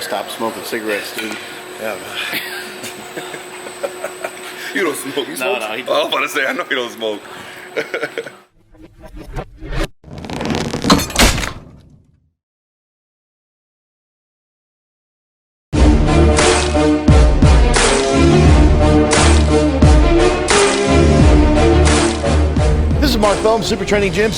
stop smoking cigarettes, dude. Yeah. You don't smoke. You smoke? No, he I was about to say, I know you don't smoke. This is Mark Bell, Super Training Gym,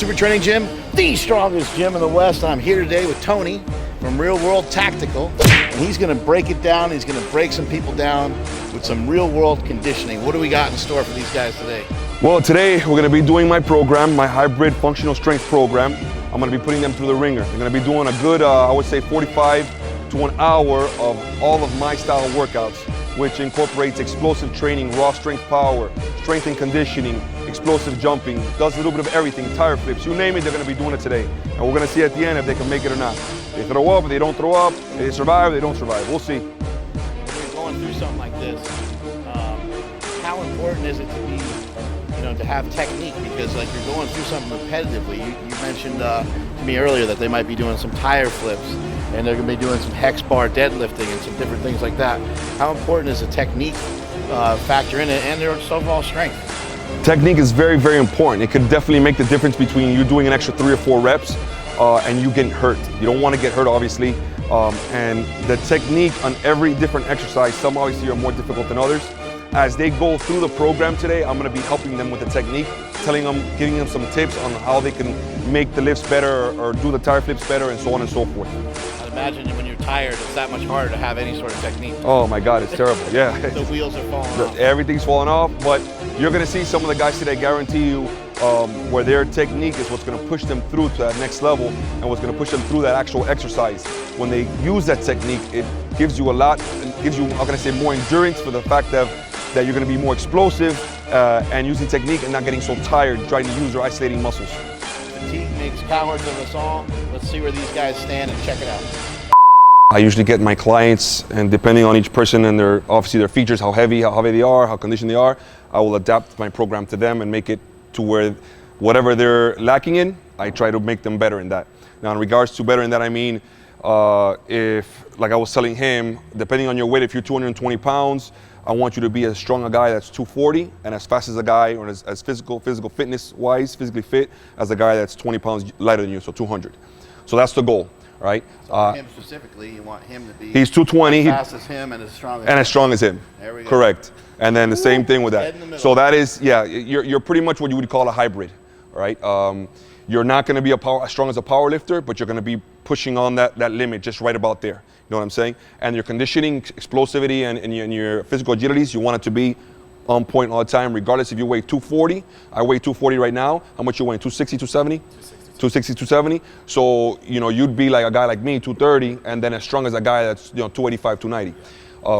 the strongest gym in the West. I'm here today with Tony from Real World Tactical, and he's gonna break it down. He's gonna break some people down with some real world conditioning. What do we got in store for these guys today? Well, today we're gonna be doing my program, my hybrid functional strength program. I'm gonna be putting them through the ringer. They're gonna be doing a good, I would say 45 to an hour of all of my style workouts, which incorporates explosive training, raw strength power, strength and conditioning, explosive jumping, does a little bit of everything, tire flips, you name it, they're gonna be doing it today. And we're gonna see at the end if they can make it or not. They throw up, they don't throw up, they survive, they don't survive. We'll see. When you're going through something like this, how important is it to be, to have technique? Because like you're going through something repetitively. You mentioned to me earlier that they might be doing some tire flips and they're gonna be doing some hex bar deadlifting and some different things like that. How important is the technique factor in it and their overall strength? Technique is very, very important. It could definitely make the difference between you doing an extra 3 or 4 reps and you getting hurt. You don't want to get hurt, obviously. And the technique on every different exercise, some obviously are more difficult than others. As they go through the program today, I'm going to be helping them with the technique, telling them, giving them some tips on how they can make the lifts better or do the tire flips better and so on and so forth. I'd imagine when you're tired, it's that much harder to have any sort of technique. Oh my God, it's terrible, yeah. The wheels are falling off. Everything's falling off, but you're going to see some of the guys today, I guarantee you, where their technique is what's going to push them through to that next level and what's going to push them through that actual exercise. When they use that technique, it gives you a lot, it gives you, I'm going to say, more endurance for the fact that you're going to be more explosive and using technique and not getting so tired trying to use your isolating muscles. Fatigue makes cowards of us all. Let's see where these guys stand and check it out. I usually get my clients, and depending on each person and obviously their features, how heavy they are, how conditioned they are, I will adapt my program to them and make it to where whatever they're lacking in, I try to make them better in that. Now, in regards to better in that, I mean, if, like I was telling him, depending on your weight, if you're 220 pounds, I want you to be as strong a guy that's 240 and as fast as a guy, or as physical fitness-wise, physically fit, as a guy that's 20 pounds lighter than you, so 200. So that's the goal, right? So him specifically, you want him to be he's 220, as fast as him and as strong as him. And as strong as him. There we go. Correct. And then the same thing with Dead in the that. middle. So that is, yeah, you're pretty much what you would call a hybrid, right? You're not going to be as strong as a power lifter, but you're going to be pushing on that limit just right about there. You know what I'm saying? And your conditioning, explosivity, and your physical agilities, you want it to be on point all the time, regardless if you weigh 240. I weigh 240 right now. How much you weigh? 260, 270? 260, 270. So, you'd be like a guy like me, 230, and then as strong as a guy that's, 285, 290.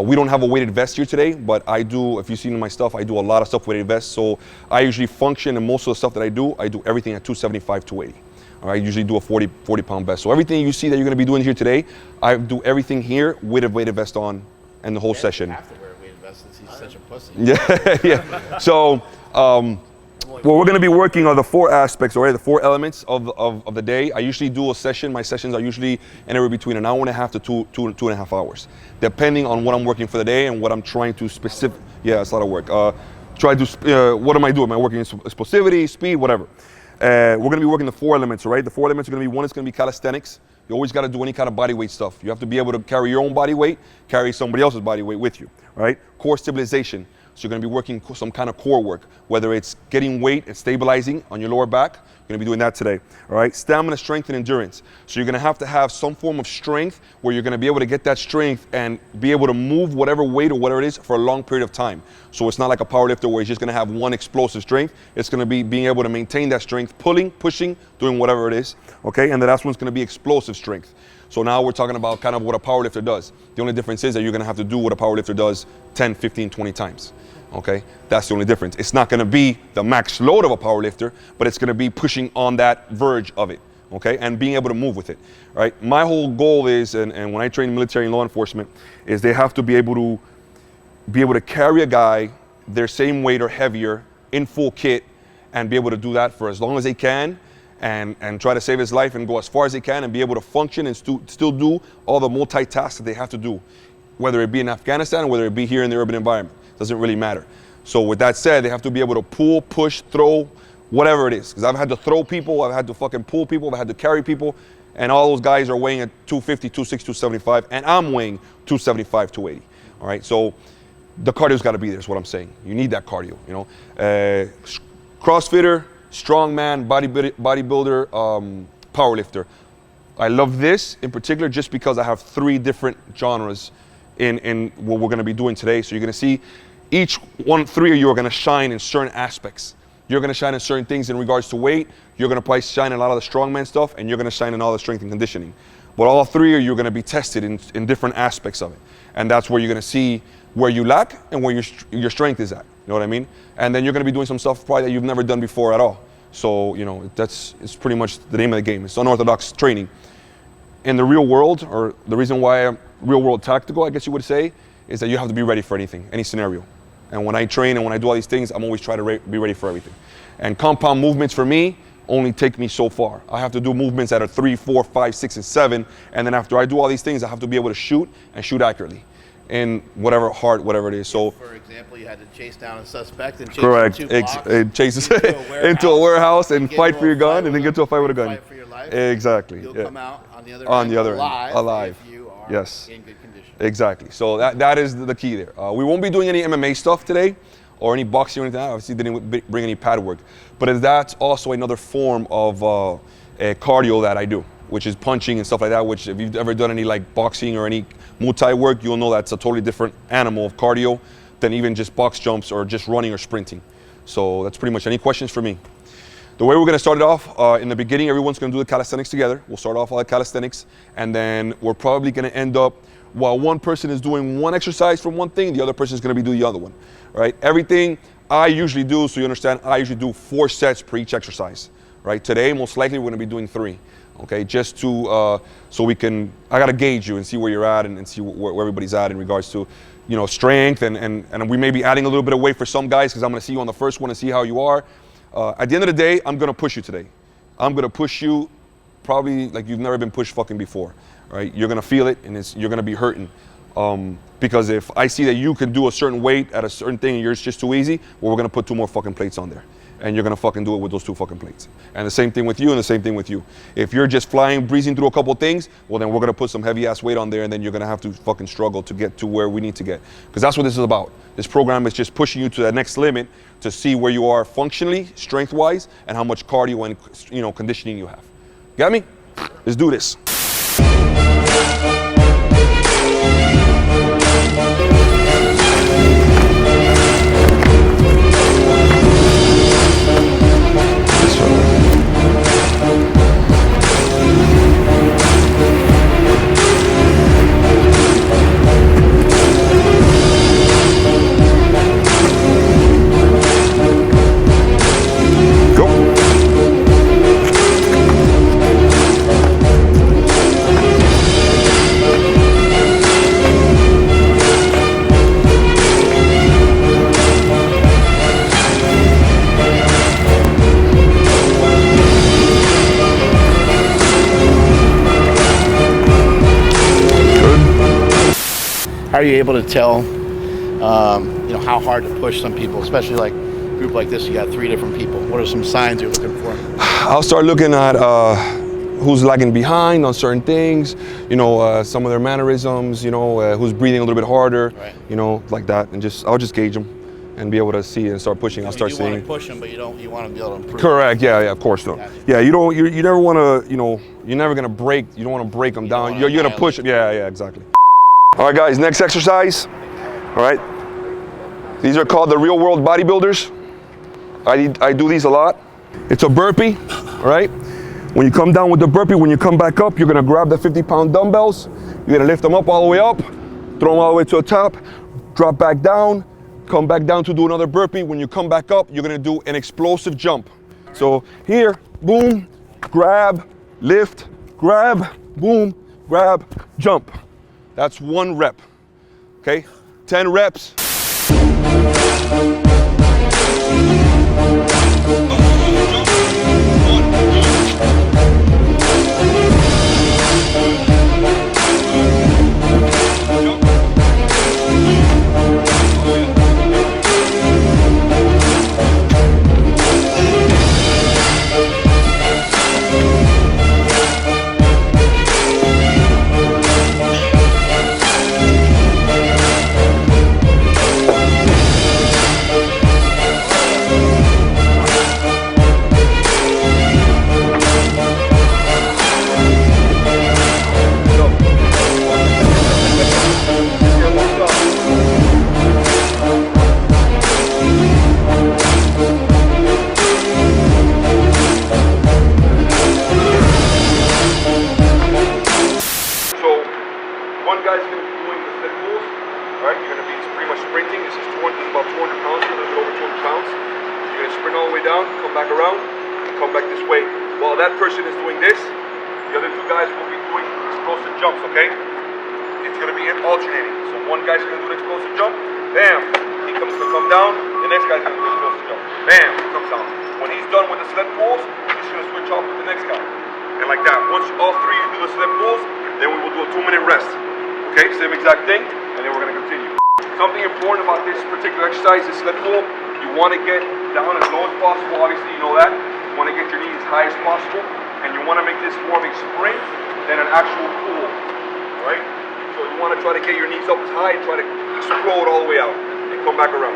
We don't have a weighted vest here today, but I do, if you've seen my stuff, I do a lot of stuff with weighted vests. So I usually function, and most of the stuff that I do everything at 275, 280. All right, I usually do a 40 pound vest. So everything you see that you're gonna be doing here today, I do everything here with a weighted vest on and the whole session. You have to wear a weighted vest since he's such a pussy. Yeah, yeah. So, what we're going to be working on the 4 aspects, or the 4 elements of the day. I usually do a session. My sessions are usually anywhere between an hour and a half to two and a half hours, depending on what I'm working for the day and what I'm trying to specific. Yeah, it's a lot of work. What am I doing? Am I working in explosivity, speed, whatever? We're going to be working the 4 elements, all right? The 4 elements are going to be, one is going to be calisthenics. You always got to do any kind of body weight stuff. You have to be able to carry your own body weight, carry somebody else's body weight with you, right? Core stabilization. So you're going to be working some kind of core work, whether it's getting weight and stabilizing on your lower back. You're going to be doing that today, all right? Stamina, strength, and endurance. So you're going to have some form of strength where you're going to be able to get that strength and be able to move whatever weight or whatever it is for a long period of time. So it's not like a powerlifter where he's just going to have one explosive strength. It's going to be being able to maintain that strength, pulling, pushing, doing whatever it is, okay? And the last one's going to be explosive strength. So now we're talking about kind of what a powerlifter does. The only difference is that you're going to have to do what a powerlifter does 10, 15, 20 times. Okay, that's the only difference. It's not going to be the max load of a powerlifter, but it's going to be pushing on that verge of it, okay, and being able to move with it, right? My whole goal is, and when I train military and law enforcement, is they have to be able to carry a guy their same weight or heavier in full kit and be able to do that for as long as they can and try to save his life and go as far as they can and be able to function and still do all the multitasks that they have to do, whether it be in Afghanistan or whether it be here in the urban environment. Doesn't really matter. So with that said, they have to be able to pull, push, throw, whatever it is. Because I've had to throw people, I've had to fucking pull people, I've had to carry people, and all those guys are weighing at 250, 260, 275, and I'm weighing 275, 280. All right, so the cardio's got to be there, is what I'm saying. You need that cardio, you know. Crossfitter, strongman, bodybuilder, powerlifter. I love this in particular just because I have 3 different genres in what we're going to be doing today. So you're going to see each 3 of you are going to shine in certain aspects. You're going to shine in certain things in regards to weight. You're going to probably shine in a lot of the strongman stuff, and you're going to shine in all the strength and conditioning. But all 3 of you are going to be tested in different aspects of it. And that's where you're going to see where you lack and where your strength is at. You know what I mean? And then you're going to be doing some stuff probably that you've never done before at all. So, you know, it's pretty much the name of the game. It's unorthodox training. In the real world, or the reason why I'm real world tactical, I guess you would say, is that you have to be ready for anything, any scenario. And when I train and when I do all these things, I'm always trying to be ready for everything. And compound movements for me only take me so far. I have to do movements that are 3, 4, 5, 6, and 7. And then after I do all these things, I have to be able to shoot and shoot accurately in whatever it is. So, for example, you had to chase down a suspect and chase correct. 2 blocks It chases into a warehouse and fight for your gun and then get to a fight with a gun. Fight for your life. Exactly. You'll yeah. come out on the other end alive. If you are yes. in good condition. Exactly. So that is the key there. We won't be doing any MMA stuff today or any boxing or anything. Obviously, didn't bring any pad work. But that's also another form of cardio that I do, which is punching and stuff like that, which if you've ever done any like boxing or any Muay Thai work, you'll know that's a totally different animal of cardio than even just box jumps or just running or sprinting. So that's pretty much. Any questions for me? The way we're going to start it off, in the beginning, everyone's going to do the calisthenics together. We'll start off all the calisthenics, and then we're probably going to end up, while one person is doing one exercise from one thing, the other person is going to be doing the other one, right? Everything I usually do, so you understand, I usually do 4 sets per each exercise, right? Today, most likely, we're going to be doing 3, okay? Just to, so we can, I got to gauge you and see where you're at and see where everybody's at in regards to, you know, strength, and we may be adding a little bit of weight for some guys because I'm going to see you on the first one and see how you are. At the end of the day, I'm going to push you today. I'm going to push you probably like you've never been pushed fucking before, right? You're going to feel it and you're going to be hurting. Because if I see that you can do a certain weight at a certain thing and yours just too easy, well, we're going to put 2 more fucking plates on there. And you're going to fucking do it with those 2 fucking plates. And the same thing with you and the same thing with you. If you're just flying, breezing through a couple of things, well, then we're going to put some heavy ass weight on there and then you're going to have to fucking struggle to get to where we need to get. Because that's what this is about. This program is just pushing you to that next limit to see where you are functionally, strength-wise, and how much cardio and, you know, conditioning you have. Got me? Let's do this. How are you able to tell, you know, how hard to push some people, especially like a group like this? You got 3 different people. What are some signs you're looking for? I'll start looking at who's lagging behind on certain things, you know, some of their mannerisms, you know, who's breathing a little bit harder, right. You know, like that, and I'll just gauge them and be able to see and start pushing. I'll start seeing. You want to push them, but you want to be able to improve. Correct. Yeah, of course. No. Yeah, you never want to, you know, you're never gonna break. You don't want to break them down. You're gonna push them. Yeah, exactly. All right, guys. Next exercise. All right. These are called the real world bodybuilders. I do these a lot. It's a burpee. All right. When you come down with the burpee, when you come back up, you're gonna grab the 50-pound dumbbells. You're gonna lift them up all the way up, throw them all the way to the top, drop back down, come back down to do another burpee. When you come back up, you're gonna do an explosive jump. So here, boom, grab, lift, grab, boom, grab, jump. That's 1 rep, okay? 10 reps. 200 pounds, a little bit over 200 pounds. You're gonna sprint all the way down, come back around, and come back this way. While that person is doing this, the other two guys will be doing explosive jumps, okay? It's gonna be alternating. So one guy's gonna do an explosive jump, bam, he comes to come down, the next guy's gonna do an explosive jump, bam, he comes down. When he's done with the sled pulls, he's gonna switch off with the next guy. And like that, once all three do the sled pulls, then we will do a 2-minute rest. Okay, same exact thing, and then we're gonna continue. Something important about this particular exercise is sled pull. You wanna get down as low as possible, obviously you know that. You wanna get your knees as high as possible, and you wanna make this more of a sprint than an actual pull, right? So you wanna try to get your knees up as high and try to explode all the way out, and come back around.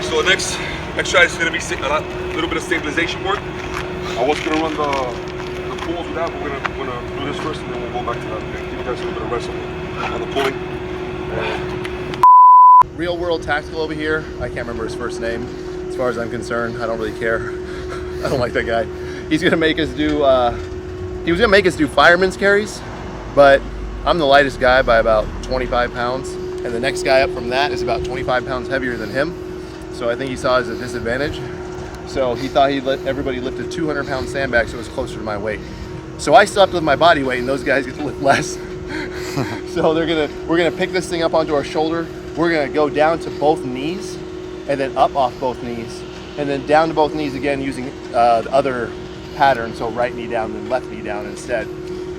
So the next exercise is going to be a little bit of stabilization work. I was going to run the pulls with that, but we're going to do this first and then we'll go back to that. Okay? Give you guys a little bit of rest on the pulling. Real world tactical over here. I can't remember his first name. As far as I'm concerned, I don't really care. I don't like that guy. He's going to make us do, he was going to make us do fireman's carries, but I'm the lightest guy by about 25 pounds. And the next guy up from that is about 25 pounds heavier than him. So I think he saw it as a disadvantage. So he thought he'd let everybody lift a 200-pound sandbag so it was closer to my weight. So I still have to lift my body weight and those guys get to lift less. So we're gonna pick this thing up onto our shoulder. We're gonna go down to both knees and then up off both knees and then down to both knees again using the other pattern. So right knee down and left knee down instead.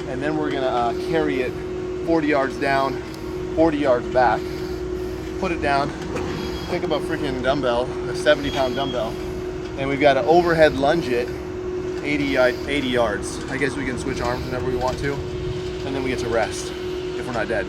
And then we're gonna carry it 40 yards down, 40 yards back, put it down. Think of a freaking dumbbell, a 70-pound dumbbell, and we've got to overhead lunge it 80 yards. I guess we can switch arms whenever we want to, and then we get to rest if we're not dead.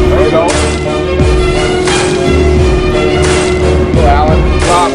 There you go. Go, Alan. Drop.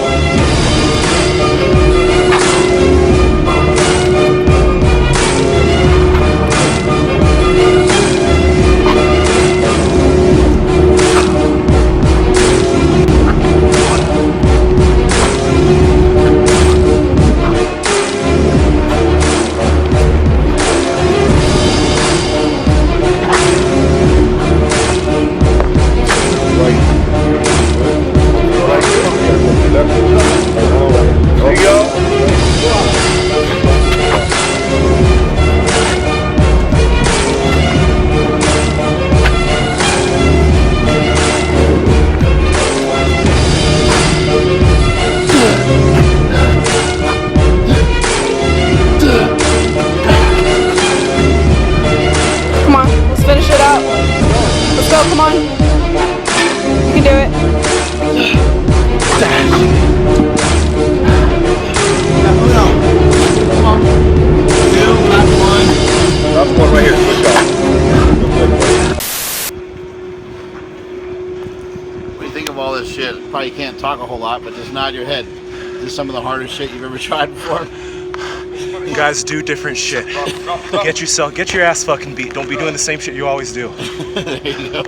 Come on. You can do it. Come on. 2, last one. Last one right here. Good job. What do you think of all this shit? Probably can't talk a whole lot, but just nod your head. This is some of the hardest shit you've ever tried before. Guys, do different shit. Get your ass fucking beat. Don't be doing the same shit you always do. There you go.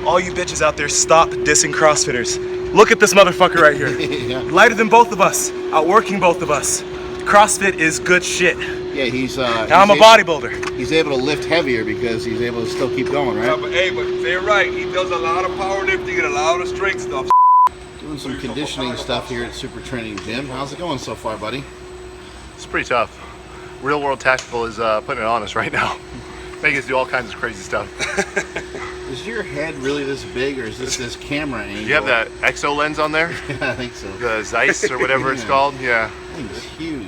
All you bitches out there, stop dissing CrossFitters. Look at this motherfucker right here. Yeah. Lighter than both of us, outworking both of us. CrossFit is good shit. Yeah, he's now I'm a bodybuilder. He's able to lift heavier because he's able to still keep going, right? Yeah, but they're right. He does a lot of powerlifting and a lot of strength stuff. Doing some conditioning stuff here at Super Training Gym. How's it going so far, buddy? It's pretty tough. Real World Tactical is putting it on us right now. Making us do all kinds of crazy stuff. Is your head really this big, or is this camera angle? You have that exo lens on there? Yeah, I think so. The Zeiss or whatever it's called? Yeah. That thing's huge.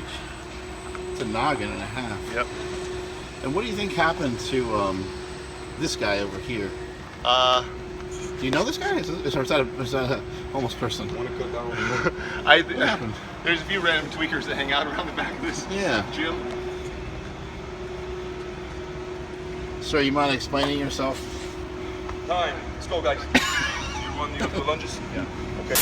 It's a noggin and a half. Yep. And what do you think happened to this guy over here? Do you know this guy? Is that a homeless person? Want to cut down on the What happened? There's a few random tweakers that hang out around the back of this gym. Sir, you mind explaining yourself? Time. Let's go, guys. You want the lunges? Yeah. Okay.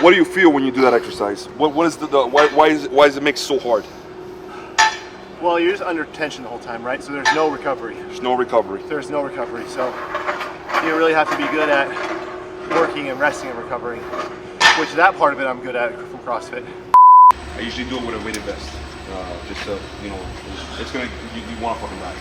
What do you feel when you do that exercise? What is why is it make it so hard? Well, you're just under tension the whole time, right? So there's no recovery. There's no recovery. There's no recovery. So you really have to be good at working and resting and recovering, which that part of it I'm good at from CrossFit. I usually do it with a weighted vest, just to, you know, it's gonna, you want to fucking die.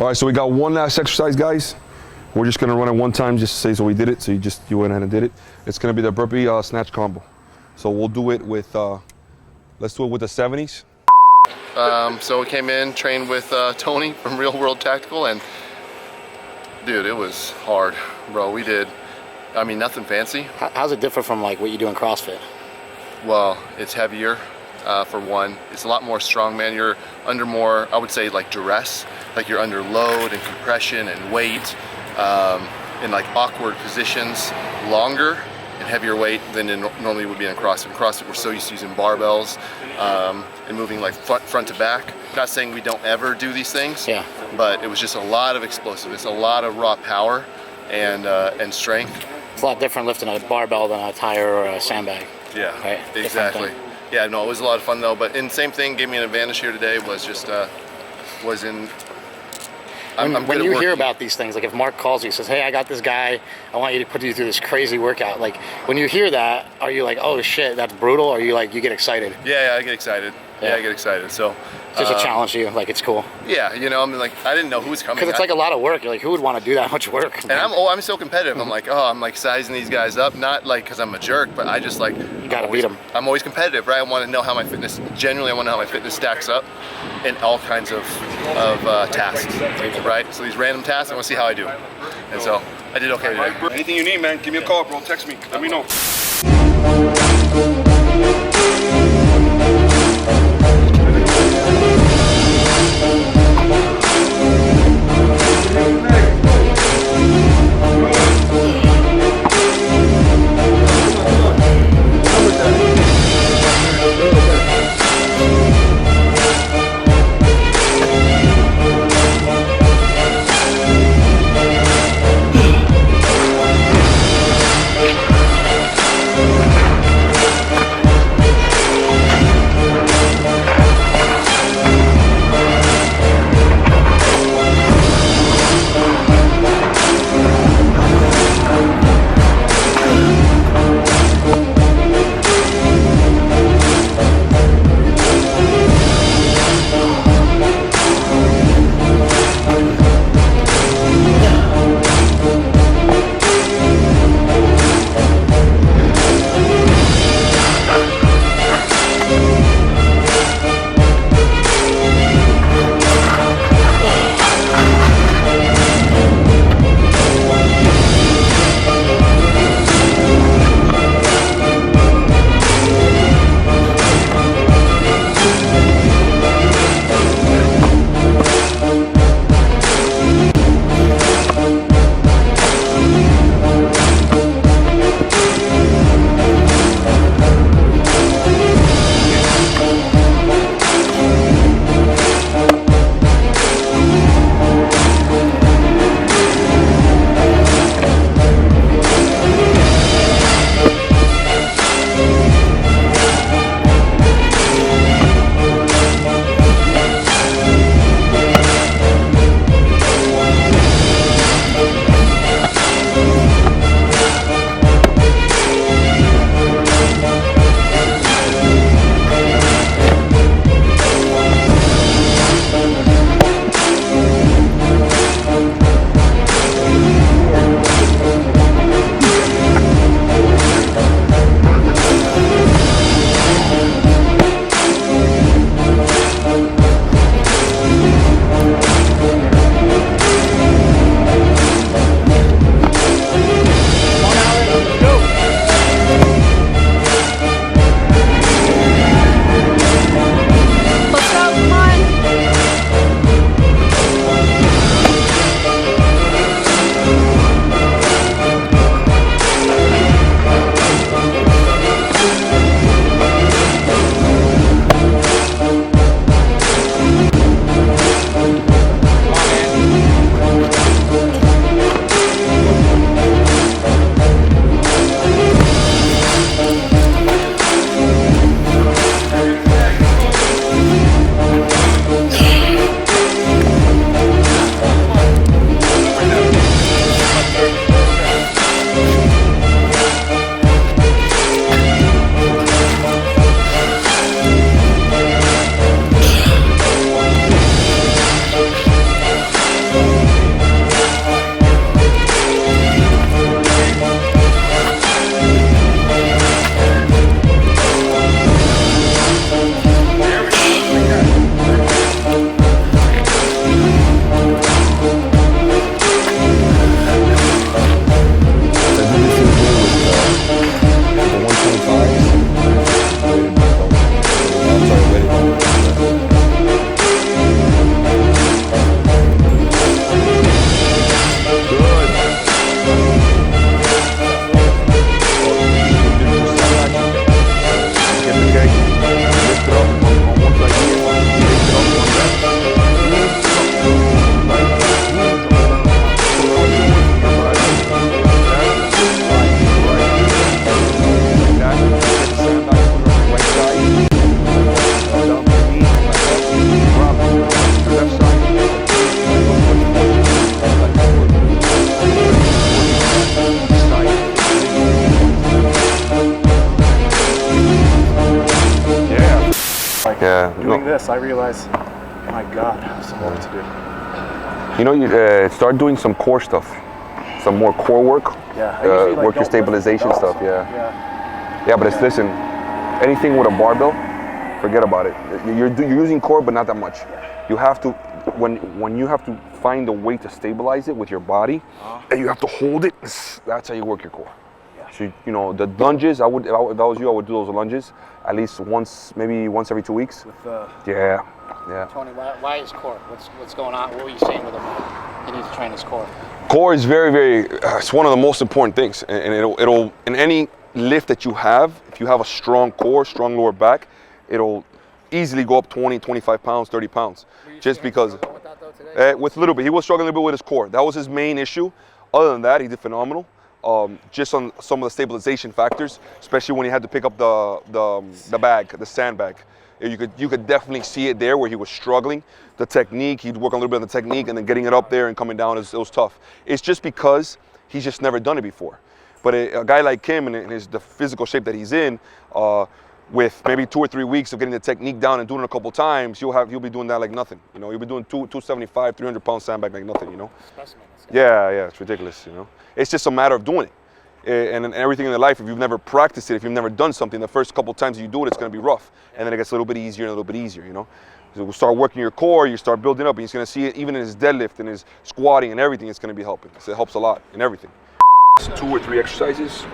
right, so we got one last exercise, guys. We're just gonna run it one time just to say so we did it. So you went ahead and did it. It's gonna be the burpee snatch combo. So we'll do it with, let's do it with the 70s. So we came in, trained with Tony from Real World Tactical, and dude, it was hard, bro. We did, I mean, nothing fancy. How's it differ from like what you do in CrossFit? Well, it's heavier, for one. It's a lot more strongman. You're under more, I would say, like duress. Like you're under load and compression and weight, in like awkward positions, longer and heavier weight than it normally would be in CrossFit. In CrossFit, we're so used to using barbells and moving like front to back. Not saying we don't ever do these things, Yeah. but it was just a lot of explosiveness, a lot of raw power and strength. It's a lot different lifting a barbell than a tire or a sandbag. Yeah, Right? Different exactly. thing. Yeah, no, it was a lot of fun though. But in same thing, gave me an advantage here today. Was just was in. I'm When good at you hear working. about these things, like if Mark calls you, says, "Hey, I got this guy. I want you to put you through this crazy workout." Like when you hear that, are you like, "Oh shit, that's brutal"? Or are you like, you get excited? Yeah, I get excited. Yeah, Yeah. I get excited. So It's just a challenge to you. Like it's cool yeah, you know, I'm like, I didn't know who was coming. because it's like a lot of work. You're like, who would want to do that much work? And I'm so competitive. I'm like, I'm like sizing these guys up, not like because I'm a jerk, but I just like you gotta beat 'em. I'm always competitive, right? I want to know how my fitness. Generally, I want to know how my fitness stacks up in all kinds of tasks, right? So these random tasks, I want to see how I do. And so I did okay today. Anything you need, man, give me a call, bro. Text me. Let me know. Yeah. Doing this, I realize, my God, I have some work to do. You know, you start doing some core stuff, some more core work. Yeah. I usually, like, work your don't stabilization lift stuff. belts. Yeah. Yeah, but it's listen, anything with a barbell, forget about it. You're using core, but not that much. You have to, when you have to find a way to stabilize it with your body, and you have to hold it. That's how you work your core. So you know the lunges. If I was you, I would do those lunges at least once, maybe once every 2 weeks. Yeah. Tony, why is core? What's going on? What were you saying with him? He needs to train his core. Core is very, very. It's one of the most important things, and it'll in any lift that you have. If you have a strong core, strong lower back, it'll easily go up 20, 25 pounds, 30 pounds. Just because. With that though today? With a little bit, he was struggling a little bit with his core. That was his main issue. Other than that, he did phenomenal. Just on some of the stabilization factors, especially when he had to pick up the sandbag. You could definitely see it there where he was struggling. The technique, he'd work on a little bit on the technique, and then getting it up there and coming down, it was tough. It's just because he's just never done it before. But a guy like him and the physical shape that he's in, with maybe 2 or 3 weeks of getting the technique down and doing it a couple times, he'll be doing that like nothing. You know, he'll be doing 275, 300 pound sandbag like nothing. You know. Yeah, it's ridiculous. You know, it's just a matter of doing it. And everything in their life, if you've never practiced it, if you've never done something, the first couple times you do it, it's going to be rough. And then it gets a little bit easier and a little bit easier, you know. So we'll start working your core, you start building up, and he's going to see it even in his deadlift and his squatting and everything, it's going to be helping. So it helps a lot in everything. 2 or 3 exercises.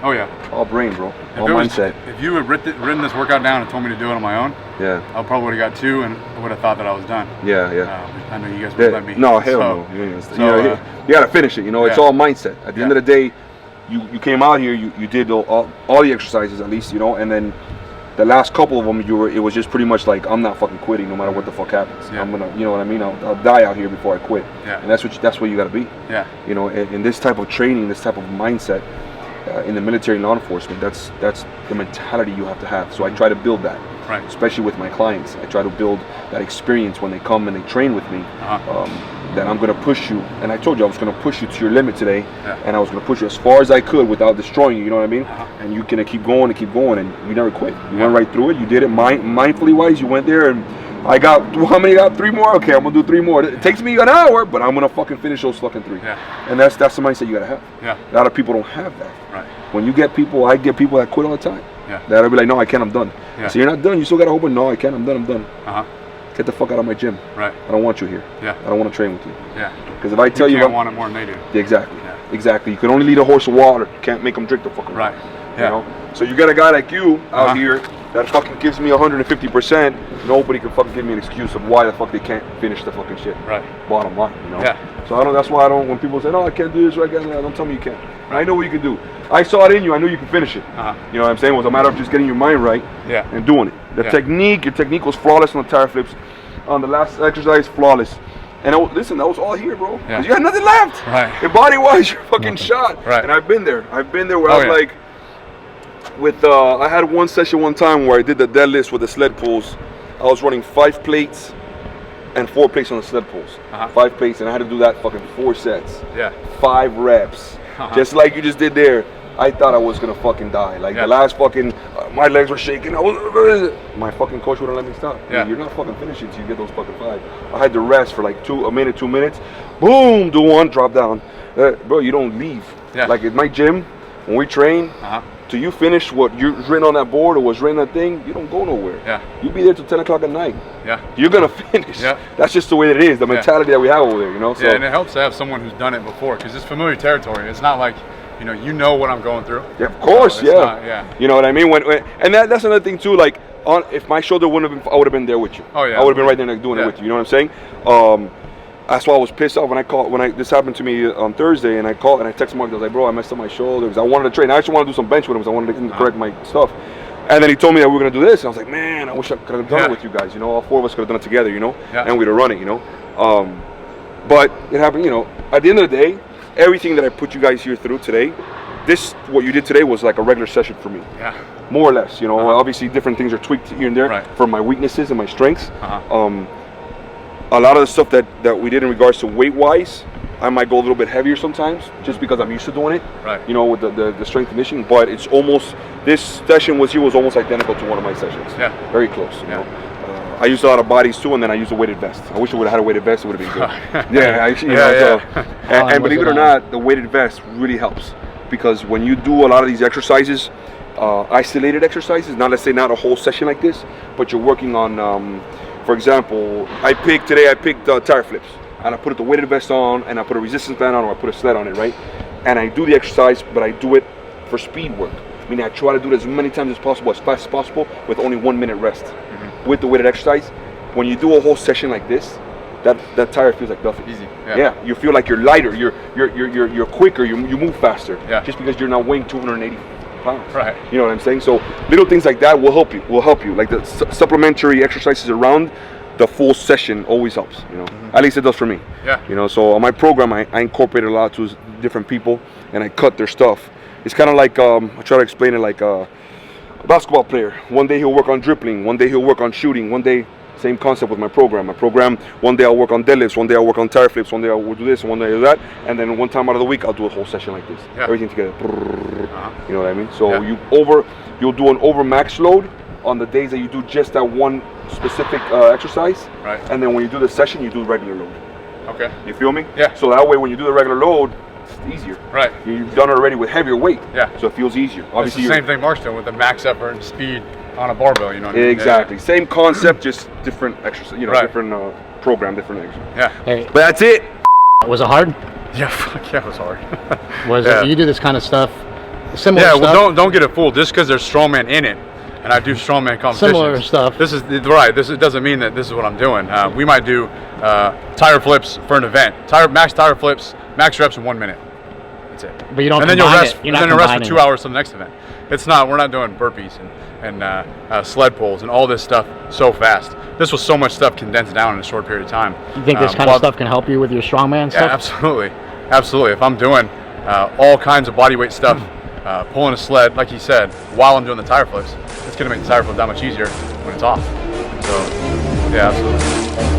Oh yeah. All brain, bro. All mindset. If you had written this workout down and told me to do it on my own, yeah, I probably would have got 2 and I would have thought that I was done. Yeah. I know you guys would let me. No, hell no. You got to finish it. You know, it's all mindset. At the end of the day, you came out here, you did all the exercises at least, you know, and then the last couple of them, it was just pretty much like, I'm not fucking quitting no matter what the fuck happens. Yeah. I'm gonna, you know what I mean? I'll die out here before I quit. Yeah. And that's what you got to be. Yeah. You know, in this type of training, this type of mindset, in the military and law enforcement, that's the mentality you have to have. So I try to build that, right? Especially with my clients, I try to build that experience when they come and they train with me. That I'm going to push you, and I told you I was going to push you to your limit today, and I was going to push you as far as I could without destroying you. You know what I mean? And you're going to keep going, and you never quit. You went right through it. You did it mindfully wise. You went there, and I got how many? Got 3 more. Okay, I'm gonna do 3 more. It takes me an hour, but I'm gonna fucking finish those fucking 3. Yeah. And that's the mindset you gotta have. Yeah. A lot of people don't have that. Right. When you get people, I get people that quit all the time. Yeah. That'll be like, no, I can't. I'm done. Yeah. So you're not done. You still gotta hope. No, I can't. I'm done. Get the fuck out of my gym. Right. I don't want you here. Yeah. I don't want to train with you. Yeah. Because if I tell you, can't want it more than they do. Exactly. Yeah. Exactly. You can only lead a horse to water. You can't make them drink the fucking water. Right. Yeah. You know. So you got a guy like you out here that fucking gives me 150%. Nobody can fucking give me an excuse of why the fuck they can't finish the fucking shit. Right. Bottom line, you know. Yeah. So that's why I don't. When people say, "No, I can't do this," don't tell me you can't. Right. I know what you can do. I saw it in you. I knew you could finish it. You know what I'm saying? It was a matter of just getting your mind right. Yeah. And doing it. The technique. Your technique was flawless on the tire flips. On the last exercise, flawless. And listen, that was all here, bro. Yeah. You had nothing left. Right. Your body-wise, you're fucking shot. Right. And I've been there. Where I was like, I had one session one time where I did the deadlifts with the sled pulls. I was running 5 plates and 4 plates on the sled pulls. 5 plates, and I had to do that fucking 4 sets. Yeah. 5 reps. Just like you just did there. I thought I was gonna fucking die. Like the last fucking, my legs were shaking. My fucking coach wouldn't let me stop. Yeah. You're not fucking finishing till you get those fucking 5. I had to rest for like 2 minutes. Boom, do 1, drop down. Bro, you don't leave. Yeah. Like at my gym, when we train, till you finish what you're written on that board or what's written on that thing, you don't go nowhere. Yeah. You be there till 10 o'clock at night. Yeah. You're gonna finish. Yeah. That's just the way it is. The mentality that we have over there, you know. So, and it helps to have someone who's done it before, because it's familiar territory. It's not like, you know what I'm going through. Yeah, of course, You know what I mean? And that's another thing too. Like, if my shoulder wouldn't have been, I would have been there with you. Oh yeah. I would have been right there doing it with you. You know what I'm saying? That's why I was pissed off when this happened to me on Thursday, and I called and I texted Mark. I was like, bro, I messed up my shoulder because I wanted to train. I actually wanted to do some bench with him because I wanted to correct my stuff. And then he told me that we were gonna do this. And I was like, man, I wish I could have done it with you guys. You know, all 4 of us could have done it together. You know, and we'd have run it. You know, but it happened. You know, at the end of the day, everything that I put you guys here through today, what you did today was like a regular session for me. Yeah. More or less, you know. Obviously, different things are tweaked here and there for my weaknesses and my strengths. A lot of the stuff that we did in regards to weight-wise, I might go a little bit heavier sometimes, just because I'm used to doing it. Right. You know, with the strength conditioning. But it's almost, this session was almost identical to one of my sessions. Yeah. Very close. You know. I used a lot of bodies too, and then I used a weighted vest. I wish I would have had a weighted vest. It would have been good. And believe it or not, the weighted vest really helps, because when you do a lot of these exercises, isolated exercises, let's say not a whole session like this, but you're working on, for example, I picked tire flips, and I put the weighted vest on, and I put a resistance band on, or I put a sled on it, right? And I do the exercise, but I do it for speed work. I mean, I try to do it as many times as possible, as fast as possible, with only 1 minute rest. With the weighted exercise, when you do a whole session like this, that tire feels like nothing. Easy. Yeah. You feel like you're lighter, you're quicker, you move faster. Yeah. Just because you're not weighing 280 pounds. Right. You know what I'm saying? So little things like that will help you. Like the supplementary exercises around the full session always helps. You know, at least it does for me. Yeah. You know, so on my program, I incorporate a lot to different people, and I cut their stuff. It's kind of like I try to explain it like a basketball player. One day he'll work on dribbling, one day he'll work on shooting, one day, same concept with my program. One day I'll work on deadlifts, one day I'll work on tire flips, one day I'll do this, one day I'll do that, and then one time out of the week I'll do a whole session like this. Yeah. Everything together. You know what I mean? So you'll do an over max load on the days that you do just that one specific exercise. Right. And then when you do the session, you do regular load. Okay. You feel me? Yeah. So that way when you do the regular load, it's easier. Right. You've done it already with heavier weight. Yeah. So it feels easier. It's Obviously, the same thing Mark's doing with the max effort and speed on a barbell, you know what I mean? Exactly. Same concept, just different exercise. You know, Right. different program, different exercise. Yeah. Hey, But that's it. was it hard? Yeah, fuck yeah, it was hard. Was Yeah. it? You do this kind of stuff, similar Yeah, stuff? well, don't get it fooled. Just because there's strongman in it, and I do strongman competitions. Similar stuff. This is right. It doesn't mean that this is what I'm doing. We might do tire flips for an event. Max tire flips, max reps in 1 minute. That's it. But you don't And then you'll combine rest. it. You're And not then you'll rest for combining 2 hours to the next event. We're not doing burpees and sled pulls and all this stuff so fast. This was so much stuff condensed down in a short period of time. You think this kind of stuff can help you with your strongman Yeah, stuff? absolutely. Absolutely. If I'm doing all kinds of bodyweight stuff, pulling a sled, like he said, while I'm doing the tire flips, it's going to make the tire flip that much easier when it's off. So, yeah, absolutely.